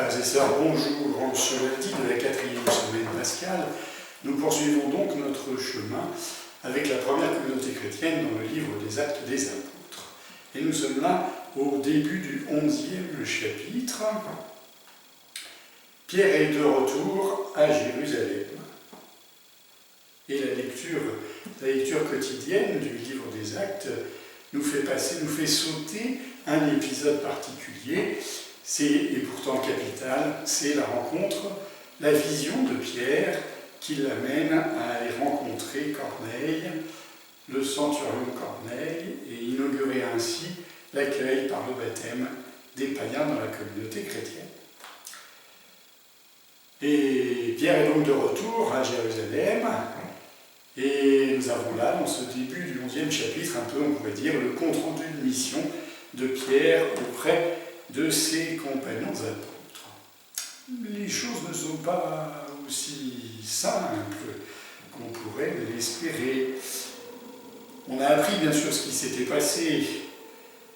Frères et sœurs, bonjour. En ce lundi de la 4e semaine pascale, nous poursuivons donc notre chemin avec la première communauté chrétienne dans le livre des Actes des Apôtres. Et nous sommes là au début du 11e chapitre. Pierre est de retour à Jérusalem. Et la lecture quotidienne du livre des Actes nous fait sauter un épisode particulier, et pourtant capital, c'est la rencontre, la vision de Pierre qui l'amène à aller rencontrer Corneille, le centurion Corneille, et inaugurer ainsi l'accueil par le baptême des païens dans la communauté chrétienne. Et Pierre est donc de retour à Jérusalem, et nous avons là, dans ce début du 11e chapitre, un peu, on pourrait dire, le compte-rendu de mission de Pierre auprès de ses compagnons apôtres. Les choses ne sont pas aussi simples qu'on pourrait l'espérer. On a appris bien sûr ce qui s'était passé,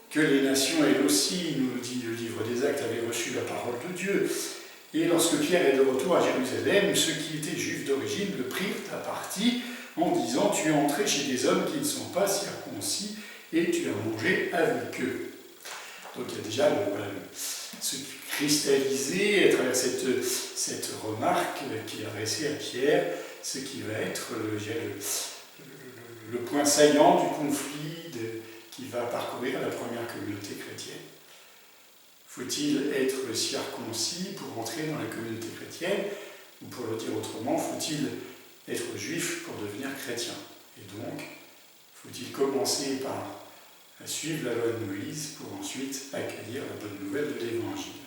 que les nations, elles aussi, nous le dit le livre des Actes, avaient reçu la parole de Dieu. Et lorsque Pierre est de retour à Jérusalem, ceux qui étaient juifs d'origine le prirent à partie en disant « Tu es entré chez des hommes qui ne sont pas circoncis et tu as mangé avec eux. » Donc il y a déjà ce qui est cristallisé à travers cette remarque qui est adressée à Pierre, ce qui va être le point saillant du conflit qui va parcourir la première communauté chrétienne. Faut-il être circoncis pour entrer dans la communauté chrétienne? Ou pour le dire autrement, faut-il être juif pour devenir chrétien? Et donc, faut-il commencer par suivre la loi de Moïse pour ensuite accueillir la bonne nouvelle de l'Évangile?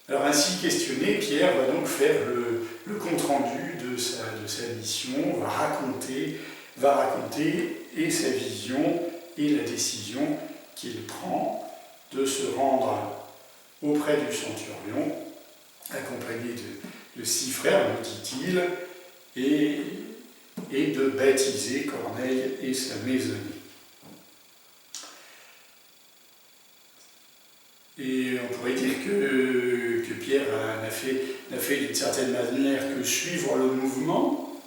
Alors ainsi questionné, Pierre va donc faire le compte-rendu de sa mission, va raconter et sa vision et la décision qu'il prend de se rendre auprès du centurion, accompagné de 6 frères, nous dit-il, et de baptiser Corneille et sa maisonnée. Et on pourrait dire que Pierre n'a fait d'une certaine manière que suivre le mouvement,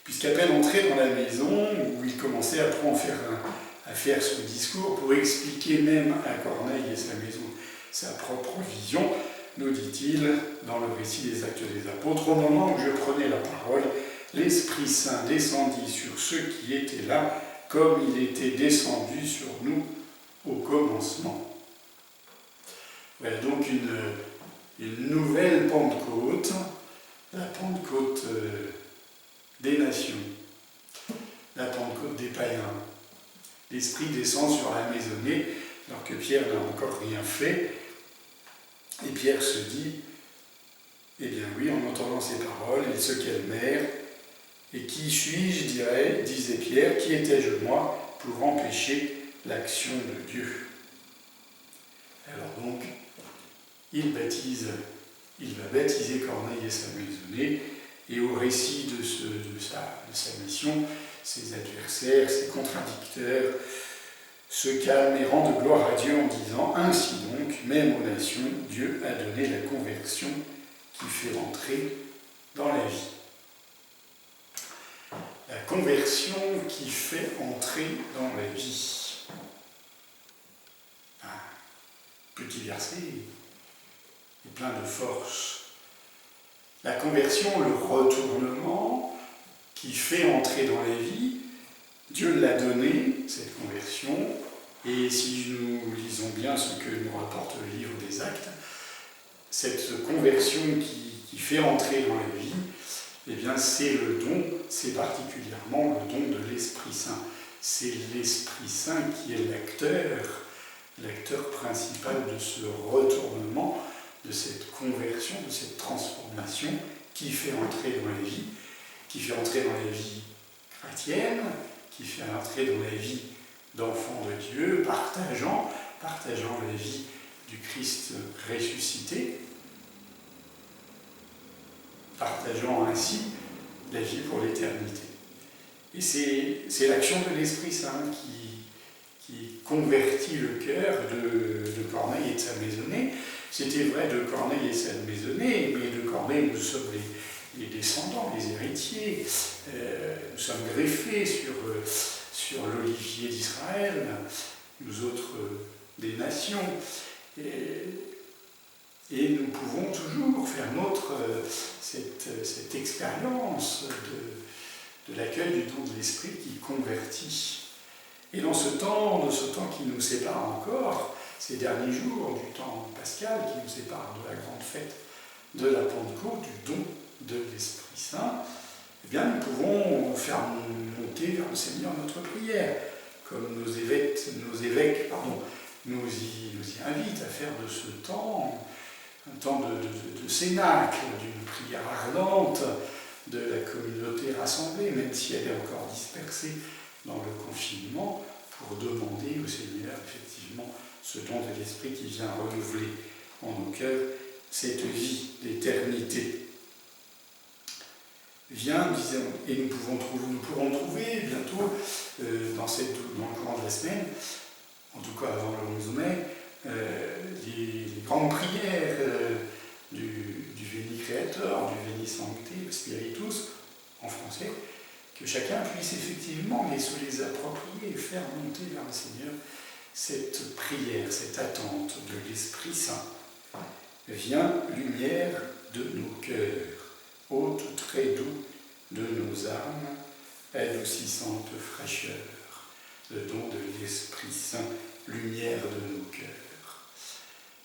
puisqu'à peine entré dans la maison, où il commençait à faire son discours pour expliquer même à Corneille et sa maison sa propre vision, nous dit-il dans le récit des Actes des Apôtres, au moment où je prenais la parole, l'Esprit Saint descendit sur ceux qui étaient là, comme il était descendu sur nous au commencement. Voilà donc une nouvelle Pentecôte, la Pentecôte des nations, la Pentecôte des païens. L'Esprit descend sur la maisonnée, alors que Pierre n'a encore rien fait, et Pierre se dit, eh bien oui, en entendant ces paroles, il se calmèrent. Et qui suis-je, disait Pierre, qui étais-je moi pour empêcher l'action de Dieu? Alors donc, il va baptiser Corneille et sa maisonnée, et au récit de sa mission, ses adversaires, ses contradicteurs, se calment et rendent gloire à Dieu en disant « Ainsi donc, même aux nations, Dieu a donné la conversion qui fait entrer dans la vie. » La conversion qui fait entrer dans la vie. Un petit verset, et plein de force. La conversion, le retournement qui fait entrer dans la vie, Dieu l'a donné, cette conversion, et si nous lisons bien ce que nous rapporte le livre des Actes, cette conversion qui fait entrer dans la vie, eh bien c'est le don, c'est particulièrement le don de l'Esprit Saint. C'est l'Esprit Saint qui est l'acteur principal de ce retournement, de cette conversion, de cette transformation qui fait entrer dans la vie, qui fait entrer dans la vie chrétienne, qui fait entrer dans la vie d'enfants de Dieu, partageant la vie du Christ ressuscité, partageant ainsi la vie pour l'éternité. Et c'est l'action de l'Esprit Saint qui convertit le cœur de Corneille et de sa maisonnée. C'était vrai de Corneille et de sa maisonnée, mais de Corneille, nous sommes les descendants, les héritiers. Nous sommes greffés sur l'olivier d'Israël, nous autres des nations. Et nous pouvons toujours faire nôtre cette expérience de l'accueil du don de l'Esprit qui convertit. Et dans ce temps qui nous sépare encore, ces derniers jours du temps pascal, qui nous sépare de la grande fête de la Pentecôte, du don de l'Esprit Saint, eh bien nous pouvons faire monter vers le Seigneur notre prière, comme nos évêques nous y invitent à faire de ce temps un temps de cénacle, d'une prière ardente de la communauté rassemblée, même si elle est encore dispersée dans le confinement, pour demander au Seigneur effectivement ce don de l'Esprit qui vient renouveler en nos cœurs cette vie d'éternité. Viens, disons, et nous pourrons trouver bientôt, dans le courant de la semaine, en tout cas avant le 11 mai, les grandes prières du Veni Creator, du Veni Sancte Spiritus, en français, que chacun puisse effectivement se les approprier et faire monter vers le Seigneur cette prière, cette attente de l'Esprit Saint. Viens, lumière de nos cœurs, hôte très doux de nos âmes, adoucissante fraîcheur, le don de l'Esprit Saint, lumière de nos cœurs.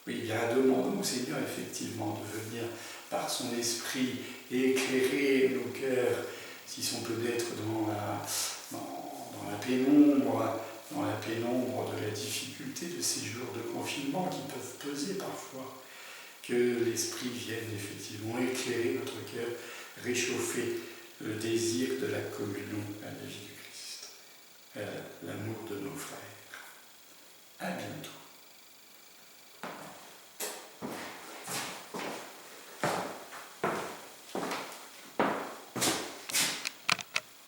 Oui, bien, demandons au Seigneur effectivement de venir par son esprit éclairer nos cœurs, s'ils sont peut-être dans la pénombre de la difficulté de ces jours de confinement qui peuvent peser parfois, que l'esprit vienne effectivement éclairer notre cœur, réchauffer le désir de la communion à la vie du Christ, à l'amour de nos frères. À bientôt.